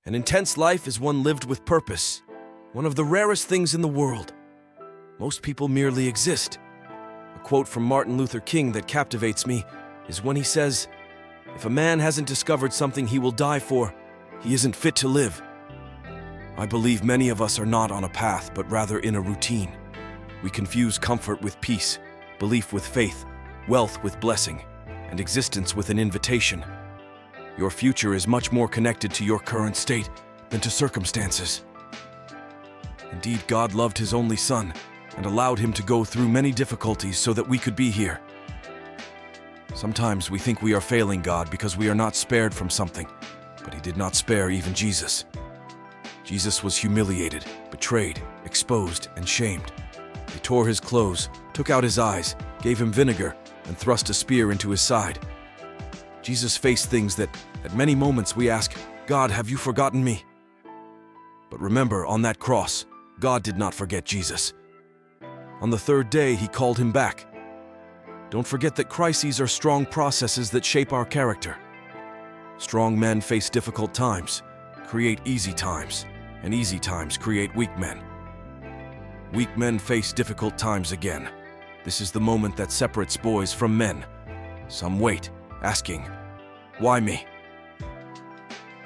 An intense life is one lived with purpose, one of the rarest things in the world. Most people merely exist. A quote from Martin Luther King that captivates me is when he says, "If a man hasn't discovered something he will die for, he isn't fit to live." I believe many of us are not on a path, but rather in a routine. We confuse comfort with peace, belief with faith, wealth with blessing, and existence with an invitation. Your future is much more connected to your current state than to circumstances. Indeed, God loved His only Son and allowed Him to go through many difficulties so that we could be here. Sometimes we think we are failing God because we are not spared from something, but He did not spare even Jesus. Jesus was humiliated, betrayed, exposed, and shamed. They tore His clothes, took out His eyes, gave Him vinegar, and thrust a spear into His side. Jesus faced things that, at many moments, we ask, "God, have you forgotten me?" But remember, on that cross, God did not forget Jesus. On the third day, He called him back. Don't forget that crises are strong processes that shape our character. Strong men face difficult times, create easy times, and easy times create weak men. Weak men face difficult times again. This is the moment that separates boys from men. Some wait, asking, "Why me?"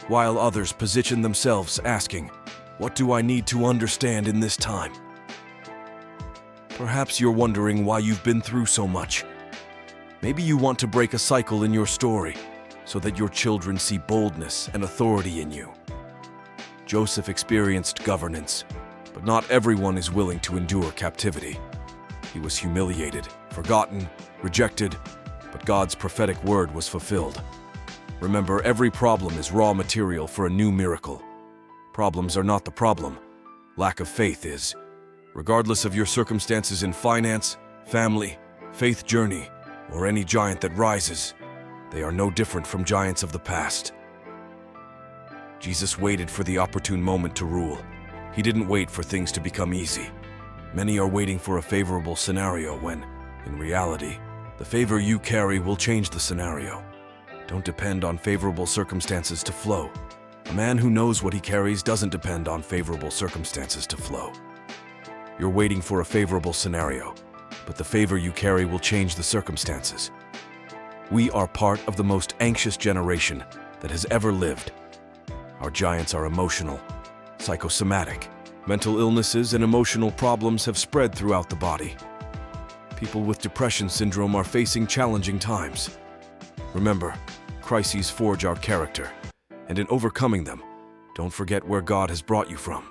While others position themselves asking, "What do I need to understand in this time?" Perhaps you're wondering why you've been through so much. Maybe you want to break a cycle in your story so that your children see boldness and authority in you. Joseph experienced governance, but not everyone is willing to endure captivity. He was humiliated, forgotten, rejected, but God's prophetic word was fulfilled. Remember, every problem is raw material for a new miracle. Problems are not the problem. Lack of faith is. Regardless of your circumstances in finance, family, faith journey, or any giant that rises, they are no different from giants of the past. Jesus waited for the opportune moment to rule. He didn't wait for things to become easy. Many are waiting for a favorable scenario when, in reality, the favor you carry will change the scenario. Don't depend on favorable circumstances to flow. A man who knows what he carries doesn't depend on favorable circumstances to flow. You're waiting for a favorable scenario, but the favor you carry will change the circumstances. We are part of the most anxious generation that has ever lived. Our giants are emotional, psychosomatic. Mental illnesses and emotional problems have spread throughout the body. People with depression syndrome are facing challenging times. Remember, crises forge our character, and in overcoming them, don't forget where God has brought you from.